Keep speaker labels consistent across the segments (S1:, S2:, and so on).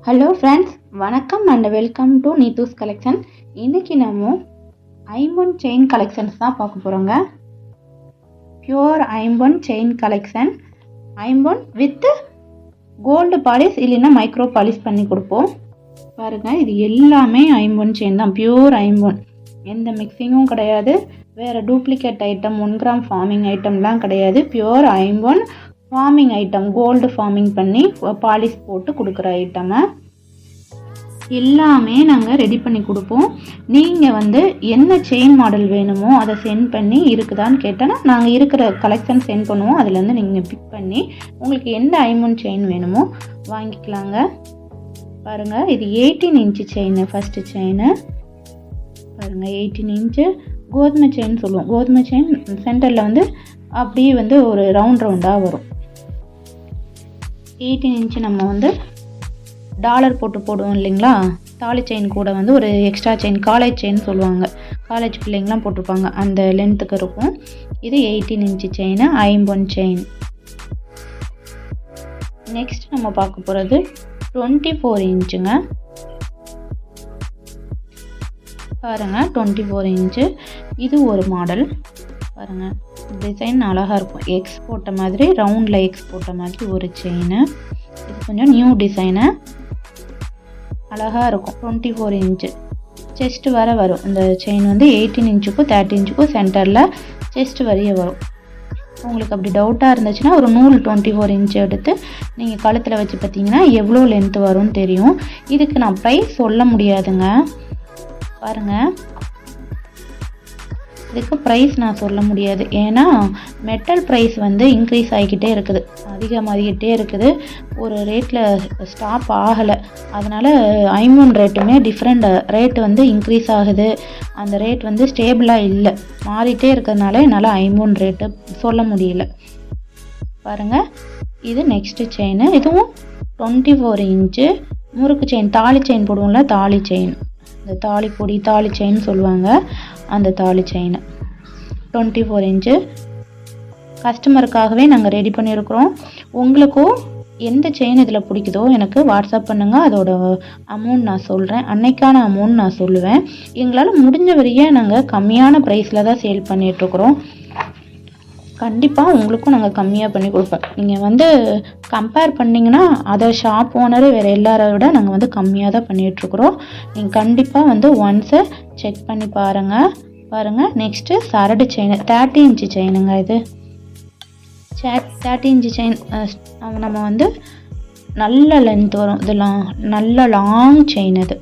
S1: Hello friends, வணக்கம் and welcome to நீத்தூஸ் collection. இன்றைக்கி நம்ம ஐம்பொன் செயின் கலெக்ஷன்ஸ் தான் பார்க்க போகிறோங்க. பியூர் ஐம்பொன் செயின் கலெக்ஷன். ஐம்பொன் வித் கோல்டு பாலிஷ் இல்லைன்னா மைக்ரோ பாலிஷ் பண்ணி கொடுப்போம். பாருங்கள், இது எல்லாமே ஐம்பொன் செயின் தான், பியூர் ஐம்பொன். எந்த மிக்சிங்கும் கிடையாது, வேறு டூப்ளிகேட் ஐட்டம் 1 கிராம் ஃபார்மிங் ஐட்டம்லாம் கிடையாது. பியூர் ஐம்பொன் ஃபார்மிங் ஐட்டம், கோல்டு ஃபார்மிங் பண்ணி பாலிஷ் போட்டு கொடுக்குற ஐட்டமை எல்லாமே நாங்கள் ரெடி பண்ணி கொடுப்போம். நீங்கள் என்ன செயின் மாடல் வேணுமோ அதை சென்ட் பண்ணி இருக்குதான்னு கேட்டோன்னா நாங்கள் இருக்கிற கலெக்ஷன் சென்ட் பண்ணுவோம். அதுலேருந்து நீங்கள் பிக் பண்ணி உங்களுக்கு எந்த ஐம்பொன் செயின் வேணுமோ வாங்கிக்கலாங்க. பாருங்கள், இது 18 இன்ச்சு செயின். ஃபஸ்ட்டு செயினு பாருங்கள், 18 இன்ச்சு கோதுமை செயின் சொல்லுவோம். கோதுமை செயின் சென்டரில் அப்படியே ஒரு ரவுண்டாக வரும். 18 இன்ச்சு நம்ம டாலர் போடுவோம் இல்லைங்களா, தாலி செயின் கூட ஒரு எக்ஸ்ட்ரா செயின், காலேஜ் செயின் சொல்லுவாங்க, காலேஜ் பிள்ளைங்களாம் போட்டிருப்பாங்க, அந்த லென்த்துக்கு இருக்கும். இது 18 இன்ச்சு செயின், ஐம்பொன் செயின். நெக்ஸ்ட் நம்ம பார்க்க போகிறது 24 இன்ச்சுங்க. பாருங்கள், 24 இன்ச்சு. இது ஒரு மாடல். பாருங்கள், டிசைன் அழகாக இருக்கும். எக்ஸ் போட்ட மாதிரி, ரவுண்டில் எக்ஸ் போட்ட மாதிரி ஒரு செயின். இது கொஞ்சம் நியூ டிசைனு, அழகாக இருக்கும். 24 இன்ச்சு செஸ்ட் வர வரும். இந்த செயின் 18 இன்ச்சுக்கும் 30 இன்ச்சுக்கும் சென்டரில் செஸ்ட் வரைய வரும். உங்களுக்கு அப்படி டவுட்டாக இருந்துச்சுன்னா ஒரு நூல் 24 இன்ச்சு எடுத்து நீங்கள் கழுத்தில் வச்சு பார்த்தீங்கன்னா எவ்வளோ லென்த்து வரும்னு தெரியும். இதுக்கு நான் ப்ரைஸ் சொல்ல முடியாதுங்க. பாருங்கள், இதுக்கு ப்ரைஸ் நான் சொல்ல முடியாது. ஏன்னா மெட்டல் ப்ரைஸ் இன்க்ரீஸ் ஆகிக்கிட்டே இருக்குது, அதிகமாகிக்கிட்டே இருக்குது. ஒரு ரேட்டில் ஸ்டாப் ஆகலை. அதனால் ஐம்பொன் ரேட்டுமே டிஃப்ரெண்ட் ரேட்டு இன்க்ரீஸ் ஆகுது. அந்த ரேட் ஸ்டேபிளாக இல்லை, மாறிட்டே இருக்கிறதுனால என்னால் ஐம்பொன் ரேட்டு சொல்ல முடியல. பாருங்கள், இது நெக்ஸ்ட்டு செயின். இதுவும் 24 இன்ச்சு முறுக்கு செயின், தாலி செயின் போடுவோம்ல, தாலி செயின், இந்த தாலி பொடி தாலி செயின் சொல்லுவாங்க, அந்த தாலி செயின் 24 இன்ச்சு. கஸ்டமருக்காகவே நாங்கள் ரெடி பண்ணியிருக்கிறோம். உங்களுக்கும் எந்த செயின் இதில் பிடிக்குதோ எனக்கு வாட்ஸ்அப் பண்ணுங்கள். அதோட அமௌண்ட் நான் சொல்கிறேன், அன்னைக்கான அமௌண்ட் நான் சொல்லுவேன். எங்களால் முடிஞ்ச வரையே நாங்கள் கம்மியான ப்ரைஸில் தான் சேல் பண்ணிகிட்ருக்குறோம். கண்டிப்பாக உங்களுக்கும் நாங்கள் கம்மியாக பண்ணி கொடுப்போம். நீங்கள் கம்பேர் பண்ணிங்கன்னா அதை ஷாப் ஓனரு வேறு எல்லாரை விட நாங்கள் கம்மியாக தான் பண்ணிகிட்ருக்குறோம். நீங்கள் கண்டிப்பாக ஒன்ஸை செக் பண்ணி பாருங்கள். நெக்ஸ்ட்டு சரடு செயின் 30 இன்ச்சு செயினுங்க. இது 30 இன்ச்சு செயின். நம்ம நல்ல லென்த் வரும். இதெல்லாம் நல்ல லாங் செயின். இது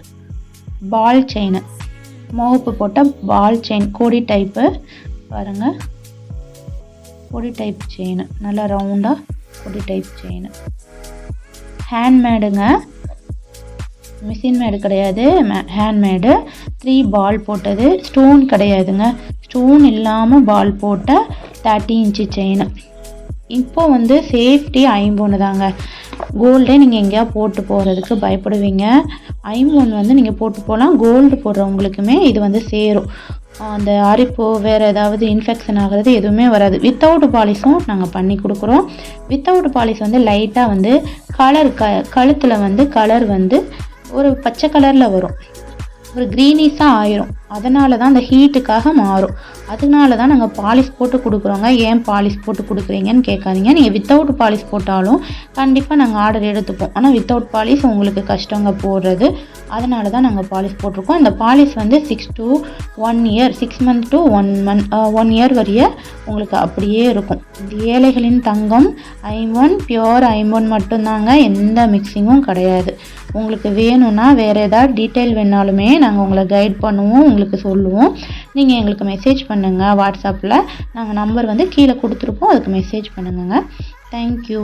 S1: பால் செயின், முகப்பு போட்ட பால் செயின், கொடி டைப்பு. பாருங்கள், கொடி டைப் செயின், நல்லா ரவுண்டாக கொடி டைப் செயின். ஹேண்ட்மேடுங்க, மிஷின் மேடு கிடையாது, ஹேண்ட்மேடு. 3 பால் போட்டது, ஸ்டோன் கிடையாதுங்க. ஸ்டோன் இல்லாமல் பால் போட்ட 30 இன்ச்சு செயின். இப்போ சேஃப்டி ஐம்பொன் தாங்க. கோல்டே நீங்கள் எங்கேயா போட்டு போகிறதுக்கு பயப்படுவீங்க. ஐம்பொன் நீங்கள் போட்டு போகலாம். கோல்டு போடுறவங்களுக்குமே இது சேரும். அந்த அரிப்போ வேறு ஏதாவது இன்ஃபெக்ஷன் ஆகிறது எதுவுமே வராது. வித்தவுட் பாலிஷும் நாங்கள் பண்ணி கொடுக்குறோம். வித்தவுட் பாலிஷ் லைட்டாக கலர் கழுத்தில் கலர் ஒரு பச்சை கலரில் வரும், ஒரு க்ரீனிஷாக ஆயிரும். அதனால தான் அந்த ஹீட்டுக்காக மாறும். அதனால தான் நாங்கள் பாலிஷ் போட்டு கொடுக்குறோங்க. ஏன் பாலிஷ் போட்டு கொடுக்குறீங்கன்னு கேட்காதீங்க. நீங்கள் வித்தவுட் பாலிஷ் போட்டாலும் கண்டிப்பாக நாங்கள் ஆர்டர் எடுத்துப்போம். ஆனால் வித்தவுட் பாலிஷ் உங்களுக்கு கஷ்டங்க போடுறது. அதனால தான் நாங்கள் பாலிஷ் போட்டிருக்கோம். இந்த polish 6 to 1 year, 6 month to 1 year வரைய உங்களுக்கு அப்படியே இருக்கும். இது ஏழைகளின் தங்கம் ஐம்பொன், பியூர் ஐம்பொன் மட்டும்தாங்க, எந்த மிக்சிங்கும் கிடையாது. உங்களுக்கு வேணும்னா வேறு ஏதாவது டீட்டெயில் வேணாலுமே நாங்கள் உங்களை கைட் பண்ணுவோம், உங்களுக்கு சொல்லுவோம். நீங்கள் எங்களுக்கு மெசேஜ் பண்ணுங்கள் வாட்ஸ்அப்பில். நாங்கள் நம்பர் கீழே கொடுத்துருப்போம், அதுக்கு மெசேஜ் பண்ணுங்க. தேங்க்யூ.